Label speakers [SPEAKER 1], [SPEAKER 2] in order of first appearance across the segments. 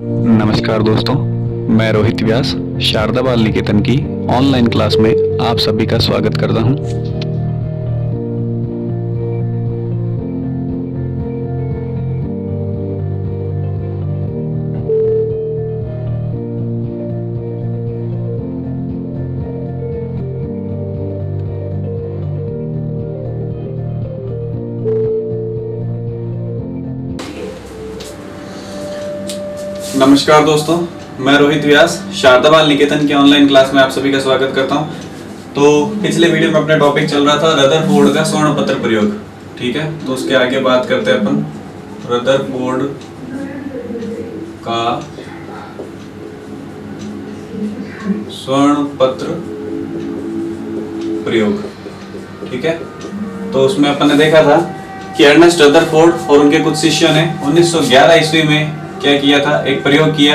[SPEAKER 1] नमस्कार दोस्तों, मैं रोहित व्यास शारदा बाल निकेतन की ऑनलाइन क्लास में आप सभी का स्वागत करता हूं।
[SPEAKER 2] नमस्कार दोस्तों, मैं रोहित व्यास शारदा बाल निकेतन की ऑनलाइन क्लास में आप सभी का स्वागत करता हूं। तो पिछले वीडियो में अपना टॉपिक चल रहा था रदरफोर्ड का स्वर्ण पत्र प्रयोग। ठीक है, तो उसके आगे बात करते हैं अपन रदरफोर्ड का स्वर्ण पत्र प्रयोग। ठीक है, तो उसमें अपन ने देखा था कि अर्नेस्ट रदरफोर्ड और उनके कुछ शिष्यों ने 1911 ईस्वी में क्या किया था, एक प्रयोग किया।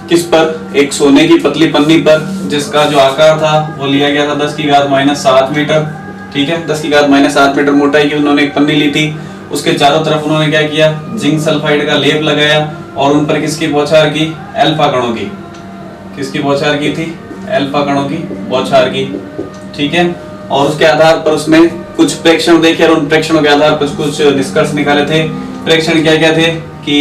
[SPEAKER 2] किस पर? एक सोने की पतली पन्नी पर, जिसका जो आकार था वो लिया गया था 10 की घात -7 मीटर। ठीक है, 10 की घात -7 मीटर मोटाई की उन्होंने एक पन्नी ली थी। उसके चारों तरफ उन्होंने क्या किया, जिंक सल्फाइड का लेप लगाया और उन पर किसकी बौछार की? अल्फा कणों की। किसकी बौछार की थी? अल्फा कणों की बौछार की। ठीक है, और उसके आधार पर उसने कुछ प्रेक्षण देखे और उन प्रेक्षणों के आधार पर कुछ निष्कर्ष निकाले थे। प्रेक्षण क्या क्या थे कि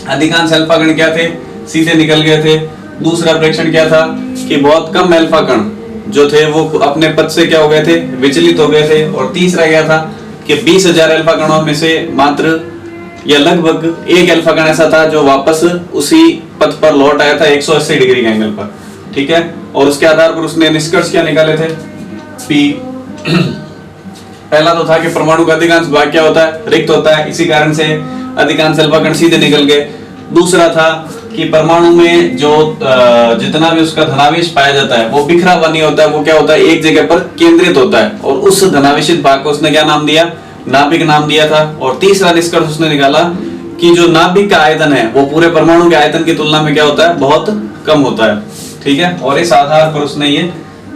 [SPEAKER 2] अधिकांश अल्फा कण क्या थे? सीधे निकल गए थे। दूसरा प्रेक्षण क्या था कि बहुत कम अल्फा कण जो थे वो अपने पथ से क्या हो गए थे? विचलित हो गए थे। और तीसरा क्या था कि 20,000 अल्फा कणों में से मात्र या लगभग एक अल्फा कण ऐसा था जो वापस उसी पथ पर लौट आया था 180 डिग्री के एंगल पर। ठीक है, और उसके आधार पर उसने निष्कर्ष क्या निकाले थे? पी पहला तो था कि परमाणु का अधिकांश भाग क्या होता है? रिक्त होता है, इसी कारण से अधिकांश अल्फा कण सीधे निकल गए। दूसरा था कि परमाणु में जो जितना भी उसका धनावेश पाया जाता है वो बिखरा हुआ नहीं होता है, वो क्या होता है? एक जगह पर केंद्रित होता है। और उस धनावेशित भाग को उसने क्या नाम दिया? नाभिक नाम दिया था। और तीसरा निष्कर्ष उसने निकाला कि जो नाभिक का आयतन है वो पूरे परमाणु के आयतन की तुलना में क्या होता है? बहुत कम होता है। ठीक है, और इस आधार पर उसने ये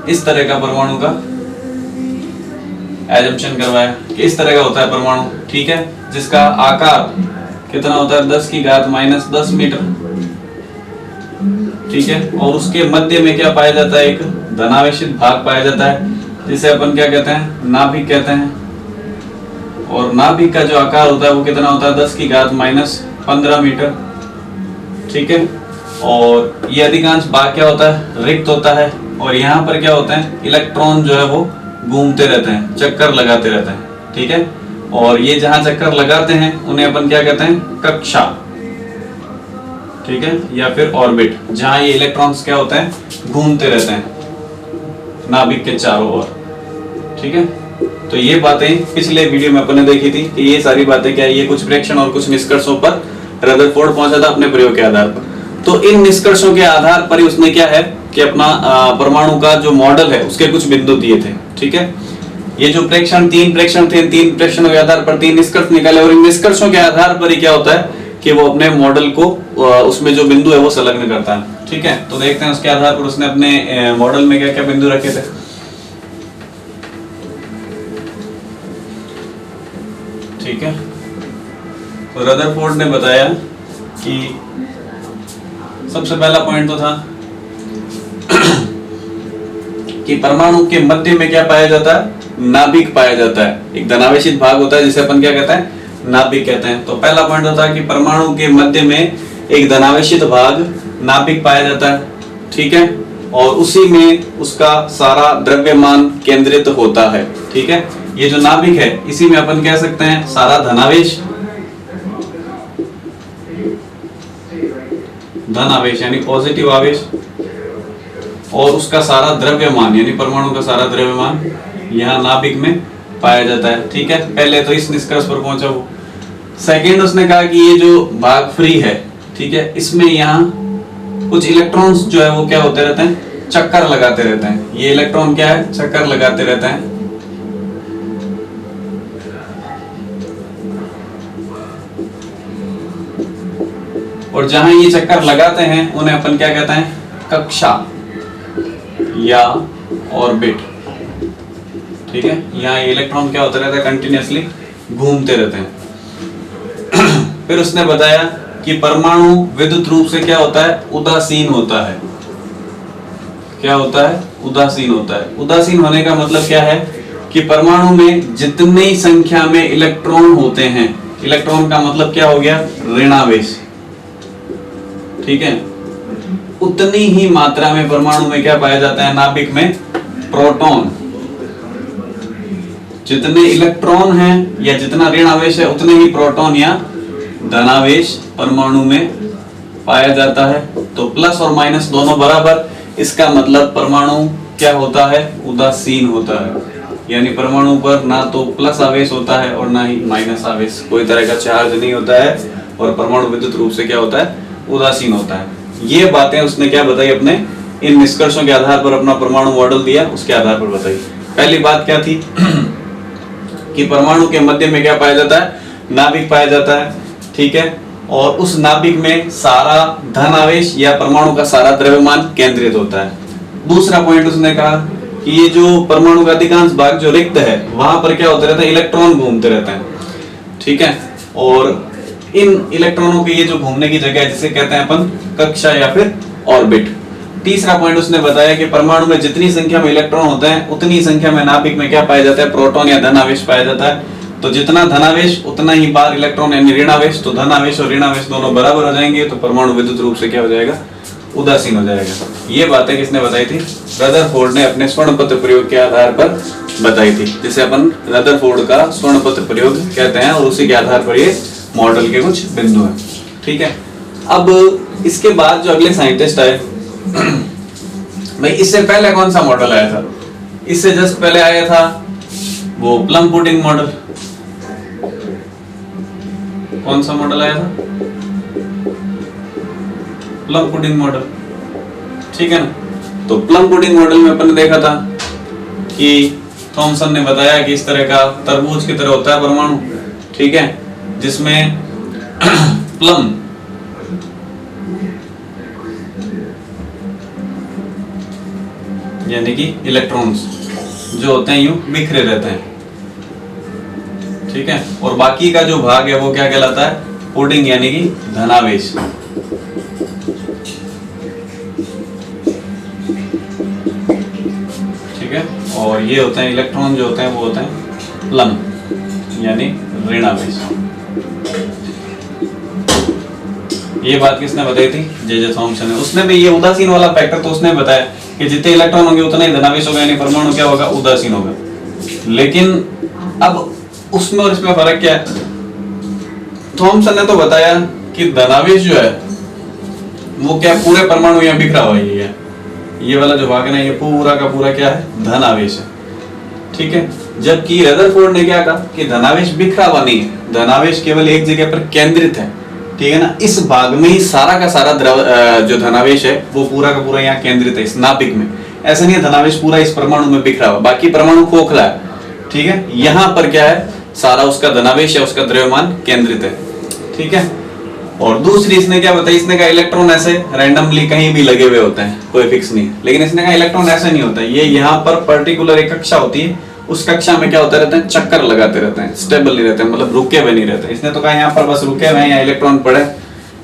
[SPEAKER 2] इस तरह का परमाणु का एजम्पशन करवाया कि इस तरह का होता है परमाणु। ठीक है, जिसका आकार कितना होता है? 10 की घात -10 मीटर। ठीक है, और उसके मध्य में क्या पाया जाता है? एक धनावेशित भाग पाया जाता है, जिसे अपन क्या कहते हैं? नाभिक कहते हैं। और नाभिक का जो आकार होता है वो कितना होता है? 10 की घात -15 मीटर। ठीक है, और ये अधिकांश भाग क्या होता है? रिक्त होता है। और यहाँ पर क्या होता है? इलेक्ट्रॉन जो है वो घूमते रहते हैं, चक्कर लगाते रहते हैं। ठीक है, और ये जहां चक्कर लगाते हैं उन्हें अपन क्या कहते हैं? कक्षा। ठीक है, या फिर ऑर्बिट, जहां ये इलेक्ट्रॉन्स क्या होते हैं? घूमते रहते हैं नाभिक के चारों ओर। ठीक है, तो ये बातें पिछले वीडियो में अपन ने देखी थी कि ये सारी बातें क्या है? ये कुछ प्रेक्षण और कुछ निष्कर्षों पर रदरफोर्ड पहुंचा था अपने प्रयोग के आधार पर। तो इन निष्कर्षों के आधार पर ही उसने क्या है कि अपना परमाणु का जो मॉडल है उसके कुछ बिंदु दिए थे। ठीक है, ये जो तीन प्रेक्षण थे, तीन प्रेक्षणों के आधार पर 3 निष्कर्ष निकाले और इन निष्कर्षों के आधार पर ही क्या होता है कि वो अपने मॉडल को उसमें जो बिंदु है वो संलग्न करता है। ठीक है, तो देखते हैं उसके आधार पर उसने अपने मॉडल में क्या क्या बिंदु रखे थे। ठीक है, तो रदरफोर्ड ने बताया कि सबसे पहला पॉइंट तो था कि परमाणु के मध्य में क्या पाया जाता है? नाभिक पाया जाता है। एक धनावेशित भाग होता है जिसे अपन क्या कहते हैं? नाभिक कहते हैं। तो पहला पॉइंट होता है कि परमाणु के मध्य में एक धनावेशित भाग नाभिक पाया जाता है। ठीक है, और उसी में उसका सारा द्रव्यमान केंद्रित होता है। ठीक है, ये जो नाभिक है इसी में अपन कह सकते हैं सारा धनावेश यानी पॉजिटिव आवेश और उसका सारा द्रव्यमान यानी परमाणु का सारा द्रव्यमान यहाँ नाभिक में पाया जाता है। ठीक है, पहले तो इस निष्कर्ष पर पहुंचा वो। सेकंड उसने कहा कि ये जो भाग फ्री है, ठीक है, इसमें यहाँ कुछ इलेक्ट्रॉन्स जो है वो क्या होते रहते हैं? चक्कर लगाते रहते हैं। ये इलेक्ट्रॉन क्या है? चक्कर लगाते रहते हैं। और जहां ये चक्कर लगाते हैं उन्हें अपन क्या कहते हैं? कक्षा या ऑर्बिट। ठीक है, यहाँ इलेक्ट्रॉन क्या होता रहता है? कंटिन्यूअसली घूमते रहते हैं। फिर उसने बताया कि परमाणु विद्युत रूप से क्या होता है, उदासीन होता है। क्या होता है, उदासीन होता है। उदासीन होने का मतलब क्या है कि परमाणु में जितनी संख्या में इलेक्ट्रॉन होते हैं, इलेक्ट्रॉन का मतलब क्या हो गया, ऋणावेश, ठीक है, उतनी ही मात्रा में परमाणु में क्या पाया जाता है, नाभिक में प्रोटॉन। जितने इलेक्ट्रॉन हैं या जितना ऋणावेश है उतने ही प्रोटॉन या धनावेश परमाणु में पाया जाता है। तो प्लस और माइनस दोनों बराबर, इसका मतलब परमाणु क्या होता है, उदासीन होता है। यानी परमाणु पर ना तो प्लस आवेश होता है और ना ही माइनस आवेश, कोई तरह का चार्ज नहीं होता है, और परमाणु विद्युत रूप से क्या होता है, उदासीन होता है। ये बातें उसने क्या बताई, अपने इन निष्कर्षों के आधार पर अपना परमाणु मॉडल दिया, उसके आधार पर बताई। पहली बात क्या थी कि परमाणु के मध्य में क्या पाया जाता है, नाभिक पाया जाता है, ठीक है, और उस नाभिक में सारा धन आवेश या परमाणु का सारा द्रव्यमान केंद्रित होता है। दूसरा पॉइंट उसने कहा कि ये जो परमाणु का अधिकांश भाग जो रिक्त है वहां पर क्या होता रहता है, इलेक्ट्रॉन घूमते रहते हैं, ठीक है, और इन इलेक्ट्रॉनों के ये जो घूमने की जगह है जिसे कहते हैं अपन कक्षा या फिर ऑर्बिट। तीसरा पॉइंट उसने बताया कि परमाणु में जितनी संख्या में इलेक्ट्रॉन होते हैं उतनी संख्या में नाभिक में क्या पाया जाता है, प्रोटॉन या धनावेश पाया जाता है। तो जितना धनावेश उतना ही बार इलेक्ट्रॉन यानी ऋणावेश, तो धनावेश और ऋणावेश दोनों बराबर हो जाएंगे, तो परमाणु विद्युत रूप से क्या हो जाएगा, उदासीन हो जाएगा। ये बातें किसने बताई थी, रदरफोर्ड ने अपने स्वर्णपत्र प्रयोग के आधार पर बताई थी, जिसे अपन रदरफोर्ड का स्वर्णपत्र प्रयोग कहते हैं, और उसी के आधार पर ये मॉडल के कुछ बिंदु हैं, ठीक है। अब इसके बाद जो अगले साइंटिस्ट आए भाई, इससे पहले कौन सा मॉडल आया था, इससे जस्ट पहले आया था वो प्लम पुडिंग मॉडल। कौन सा मॉडल आया था, प्लम पुडिंग मॉडल, ठीक है ना। तो प्लम पुडिंग मॉडल में अपन ने देखा था कि थॉमसन ने बताया कि इस तरह का तरबूज की तरह होता है परमाणु, ठीक है, जिसमें प्लम यानी कि इलेक्ट्रॉन्स जो होते हैं यूं बिखरे रहते हैं, ठीक है, और बाकी का जो भाग है वो क्या कहलाता है, पुडिंग यानी कि धनावेश। ठीक है, और ये होते हैं इलेक्ट्रॉन जो होते हैं वो होते हैं प्लम यानी ऋणावेश। ये बात किसने बताई थी, जे थॉमसन ने। उसने भी ये उदासीन वाला फैक्टर तो उसने बताया कि जितने इलेक्ट्रॉन होंगे उतना ही धनावेश होगा, यानी परमाणु क्या होगा, उदासीन होगा। लेकिन अब उसमें और इसमें फर्क क्या है, थॉमसन ने तो बताया कि धनावेश जो है वो क्या पूरे परमाणु यहाँ बिखरा हुआ ही है, ये वाला जो भाग है ना ये पूरा का पूरा क्या है, धनावेश है, ठीक है। जबकि रदरफोर्ड ने क्या कहा कि धनावेश बिखरा हुआ नहीं है, धनावेश केवल एक जगह पर केंद्रित है, ठीक है ना, इस भाग में ही सारा का सारा जो धनावेश है वो पूरा का पूरा यहाँ केंद्रित है इस नाभिक में। ऐसा नहीं है धनावेश पूरा इस परमाणु में बिखरा हुआ, बाकी परमाणु खोखला है, ठीक है, यहाँ पर क्या है, सारा उसका धनावेश या उसका द्रव्यमान केंद्रित है, ठीक है। और दूसरी इसने क्या बताई, इसने कहा इलेक्ट्रॉन ऐसे रैंडमली कहीं भी लगे हुए होते हैं, कोई फिक्स नहीं, लेकिन इसने कहा इलेक्ट्रॉन ऐसे नहीं होता, ये यहाँ पर पर्टिकुलर एक कक्षा होती है, उस कक्षा में क्या होता रहता है, चक्कर लगाते रहते हैं, स्टेबल नहीं रहते हैं, मतलब रुके हुए नहीं रहते। इसने तो कहा यहाँ पर बस रुके हुए हैं, यहाँ इलेक्ट्रॉन पड़े,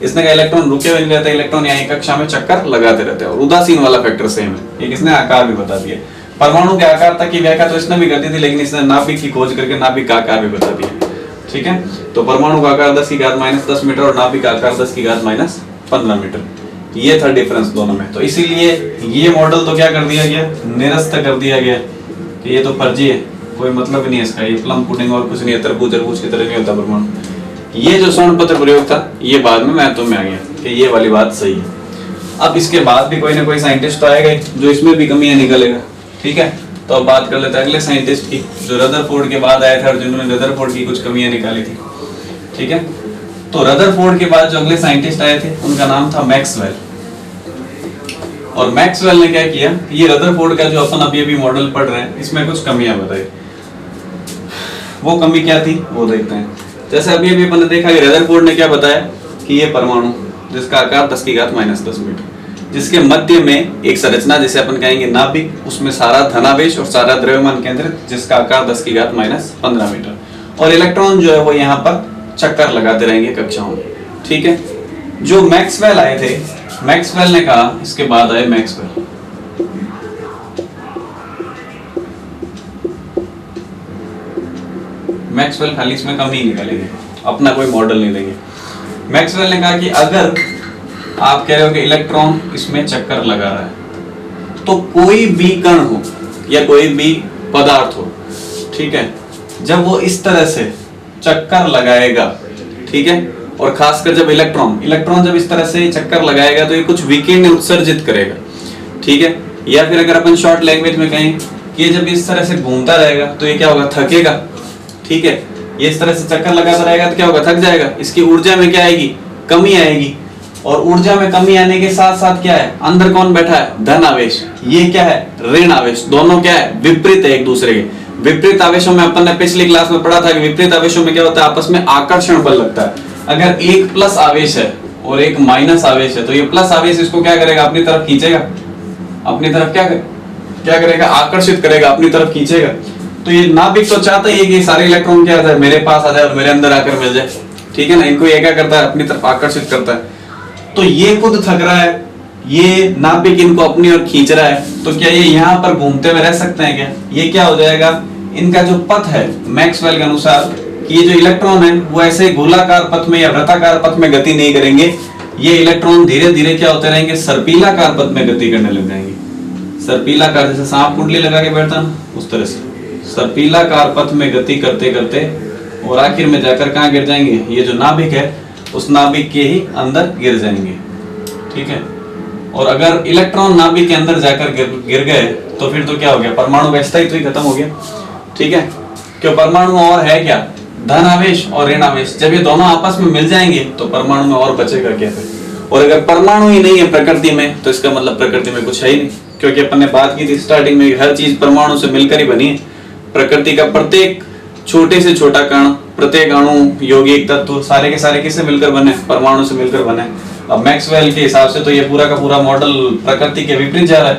[SPEAKER 2] इसने कहा इलेक्ट्रॉन रुके हुए नहीं रहते, इलेक्ट्रॉन यहाँ एक कक्षा में चक्कर लगाते रहते हैं। और उदासीन वाला फैक्टर सेम है, एक इसने आकार भी बता दिया। परमाणु के आकार तक की व्याख्या तो इसने भी कर दी थी, लेकिन इसने नाभिक की खोज करके नाभिक का आकार भी बता दिया, ठीक है। तो परमाणु का आकार 10⁻⁻10 मीटर और नाभिक का आकार 10⁻⁻15 मीटर, ये था डिफरेंस दोनों में। तो इसीलिए ये मॉडल तो क्या कर दिया गया, निरस्त कर दिया गया कि ये तो फर्जी है, कोई मतलब ही नहीं है इसका, ये प्लम पुडिंग और कुछ नहीं है, तरबूज की तरह नहीं होता परमाणु। ये जो स्वर्णपत्र प्रयोग था ये बाद में महत्व में आ गया कि ये वाली बात सही है। अब इसके बाद भी कोई ना कोई साइंटिस्ट तो आएगा जो इसमें भी कमियां निकालेगा, ठीक है। तो अब बात कर लेते हैं अगले साइंटिस्ट की, जो रदरफोर्ड के बाद आए थे और जिन्होंने रदरफोर्ड की कुछ कमियां निकाली थी, ठीक है। तो रदरफोर्ड के बाद जो अगले साइंटिस्ट आए थे उनका नाम था मैक्सवेल। और मैक्सवेल ने क्या किया, ये रदरफोर्ड का जो अपन अभी मॉडल पढ़ रहे हैं इसमें कुछ कमियां बताई। वो कमी क्या थी वो देखते हैं। जैसे अभी अपन ने देखा कि रदरफोर्ड ने क्या बताया कि ये परमाणु जिसका आकार 10⁻⁻10 मीटर, जिसके मध्य में एक संरचना जिसे अपन कहेंगे नाभिक, उसमें सारा धनावेश और सारा द्रव्यमान केंद्रित, जिसका आकार 10⁻⁻15 मीटर, और इलेक्ट्रॉन जो है वो यहाँ पर चक्कर लगाते रहेंगे कक्षाओं में, ठीक है। जो मैक्सवेल आए थे, मैक्सवेल ने कहा, इसके बाद आए मैक्सवेल। मैक्सवेल खाली इसमें कम ही निकालेंगे, अपना कोई मॉडल नहीं देंगे। मैक्सवेल ने कहा कि अगर आप कह रहे हो कि इलेक्ट्रॉन इसमें चक्कर लगा रहा है, तो कोई भी कण हो या कोई भी पदार्थ हो, ठीक है, जब वो इस तरह से चक्कर लगाएगा, ठीक है, और खासकर जब इलेक्ट्रॉन जब इस तरह से चक्कर लगाएगा तो ये कुछ विकिरण उत्सर्जित करेगा, ठीक है। या फिर अगर अपन शॉर्ट लैंग्वेज में कहें कि ये जब इस तरह से घूमता रहेगा तो ये क्या होगा, थकेगा, ठीक है। ये इस तरह से चक्कर लगाता रहेगा तो क्या होगा, थक जाएगा। इसकी ऊर्जा में क्या आएगी, कमी आएगी। और ऊर्जा में कमी आने के साथ साथ क्या है, अंदर कौन बैठा है, धन आवेश, ये क्या है, ऋण आवेश। दोनों क्या है, विपरीत है एक दूसरे के। विपरीत आवेशों में अपन ने पिछली क्लास में पढ़ा था कि विपरीत आवेशों में क्या होता है, आपस में आकर्षण बल लगता है। अगर एक प्लस आवेश है और एक माइनस आवेश है तो ये प्लस आवेश इसको क्या करेगा, अपनी तरफ खींचेगा, अपनी तरफ क्या करेगा, आकर्षित करेगा, अपनी तरफ खींचेगा। तो ये नाभिक तो चाहता ही है कि सारे इलेक्ट्रॉन क्या होता है, मेरे पास आ जाए और मेरे अंदर आकर मिल जाए, ठीक है ना। इनको ये क्या करता है, अपनी तरफ आकर्षित करता है। तो ये खुद थक रहा है, ये नाभिक इनको अपनी ओर खींच रहा है, तो क्या ये यहाँ पर घूमते हुए रह सकते हैं क्या? ये क्या हो जाएगा, इनका जो पथ है मैक्सवेल के अनुसार कि ये जो इलेक्ट्रॉन है वो ऐसे गोलाकार पथ में या वृत्ताकार पथ में गति नहीं करेंगे। ये इलेक्ट्रॉन धीरे धीरे क्या होते रहेंगे, सर्पिलाकार पथ में गति करने लग जाएंगे। सर्पिलाकार, जैसे सांप कुंडली लगा के बैठता ना, उस तरह से सर्पिलाकार पथ में गति करते करते और आखिर में जाकर कहाँ गिर जाएंगे, ये जो नाभिक है उस नाभिक के ही अंदर गिर जाएंगे, ठीक है। और अगर इलेक्ट्रॉन नाभिक के अंदर जाकर गिर गए तो फिर तो क्या हो गया, परमाणु का स्थायित्व ही खत्म हो गया, ठीक है। क्यों, परमाणु और है क्या, धन आवेश और ऋण आवेश। जब ये दोनों आपस में मिल जाएंगे तो परमाणु में और बचेगा क्या फिर। और अगर परमाणु ही नहीं है प्रकृति में तो इसका मतलब प्रकृति में कुछ है ही नहीं, क्योंकि अपन ने बात की थी स्टार्टिंग में, हर चीज परमाणु से मिलकर ही बनी है। प्रकृति का प्रत्येक छोटे से छोटा कण, प्रत्येक अणु, यौगिक तत्व, सारे के सारे किससे मिलकर बने, परमाणु से मिलकर बने। अब मैक्सवेल के हिसाब से तो ये पूरा का पूरा मॉडल प्रकृति के विपरीत जा रहा है,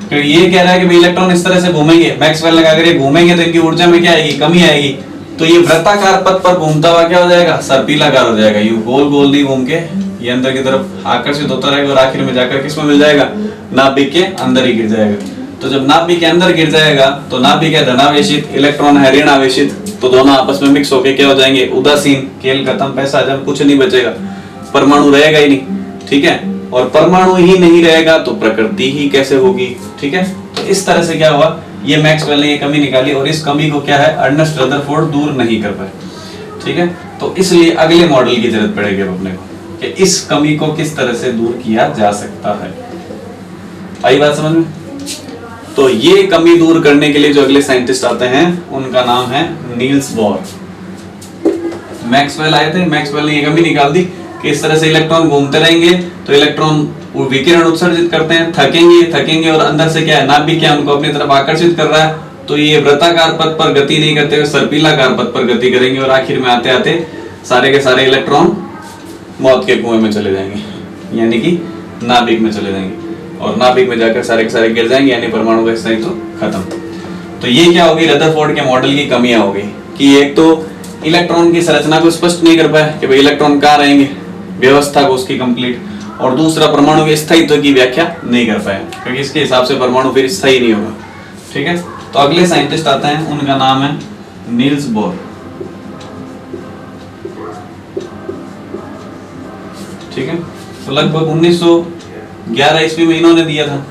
[SPEAKER 2] क्योंकि ये कह रहा है कि इलेक्ट्रॉन इस तरह से घूमेंगे। मैक्सवेल ने कहा अगर ये घूमेंगे तो इनकी ऊर्जा में क्या आएगी, कमी आएगी। तो ये वृत्ताकार पथ पर घूमता हुआ क्या हो जाएगा, सर्पिलाकार हो जाएगा। यूं गोल गोल नहीं घूम के ये अंदर की तरफ आकर्षित होता रहेगा और आखिर में जाकर किसमें मिल जाएगा, नाभिक के अंदर ही गिर जाएगा। तो जब नाभिक के अंदर गिर जाएगा तो नाभिक है धनावेशित, इलेक्ट्रॉन है ऋण आवेशित, तो दोनों आपस में मिक्स होके क्या हो जाएंगे, उदासीन, खेल खत्म, पैसा जब कुछ नहीं बचेगा, परमाणु रहेगा ही नहीं, ठीक है। और परमाणु ही नहीं रहेगा तो प्रकृति ही कैसे होगी, ठीक है। तो इस तरह से क्या हुआ, ये मैक्सवेल ने ये कमी निकाली और इस कमी को क्या है, अर्नेस्ट रदरफोर्ड दूर नहीं कर पाए, ठीक है। तो इसलिए अगले मॉडल की जरूरत पड़ेगी अपने को कि इस कमी को किस तरह से दूर किया जा सकता है। आई बात समझ में? तो ये कमी दूर करने के लिए जो अगले साइंटिस्ट आते हैं उनका नाम है नील्स बोर। मैक्सवेल आए थे, मैक्सवेल ने ये कमी निकाल दी कि इस तरह से इलेक्ट्रॉन घूमते रहेंगे तो इलेक्ट्रॉन विकिरण उत्सर्जित करते हैं, थकेंगे और अंदर से क्या है, नाभिक क्या उनको अपनी तरफ आकर्षित कर रहा है। तो ये वृत्ताकार पथ पर गति नहीं करते हुए सर्पिलाकार पथ पर गति करेंगे और आखिर में आते आते सारे के सारे इलेक्ट्रॉन मौत के कुएं में चले जाएंगे, यानी कि नाभिक में चले जाएंगे और नाभिक में जाकर सारे के सारे गिर जाएंगे, यानी परमाणु का स्थायित्व खत्म। तो ये क्या होगी, रदरफोर्ड के मॉडल की कमियां होगी कि एक तो इलेक्ट्रॉन की संरचना को स्पष्ट नहीं कर पाए कि भाई इलेक्ट्रॉन कहाँ रहेंगे, व्यवस्था को उसकी कंप्लीट, और दूसरा परमाणु के स्थायित्व की व्याख्या नहीं कर पाए, क्योंकि इसके हिसाब से परमाणु फिर स्थायी नहीं होगा, ठीक है। तो अगले साइंटिस्ट आते हैं, उनका नाम है नील्स बोर, ठीक है। तो लगभग 1911 ईस्वी में इन्होंने दिया था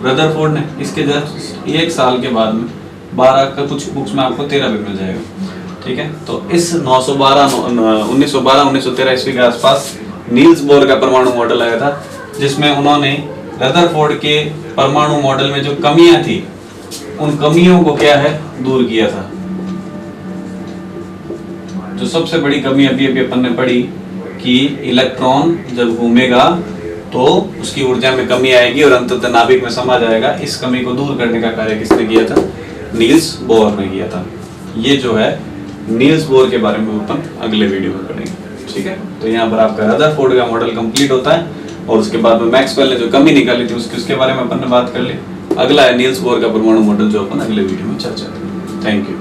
[SPEAKER 2] रदरफोर्ड ने। इसके जस्ट एक साल के बाद में 12 का कुछ बुक्स में आपको 13 भी मिल जाएगा, ठीक है। तो इस 1912-1913 ईस्वी के आसपास नील्स बोर का परमाणु मॉडल आया था, जिसमें उन्होंने रदरफोर्ड के परमाणु मॉडल में जो कमियां थी उन कमियों को क्या है, दूर किया था। जो सबसे बड़ी कमी अभी अपन ने पढ़ी कि इलेक्ट्रॉन जब घूमेगा तो उसकी ऊर्जा में कमी आएगी और अंततः नाभिक में समा जाएगा। इस कमी को दूर करने का कार्य किसने किया था, नील्स बोर ने किया था। ये जो है नील्स बोर के बारे में अपन अगले वीडियो में पढ़ेंगे, ठीक है। तो यहाँ पर आपका रदरफोर्ड का मॉडल कंप्लीट होता है और उसके बाद में मैक्सवेल ने जो कमी निकाली थी उसके बारे में अपन ने बात कर ली। अगला है नील्स बोर का परमाणु मॉडल, जो अपन अगले वीडियो में चर्चा करेंगे। Thank you.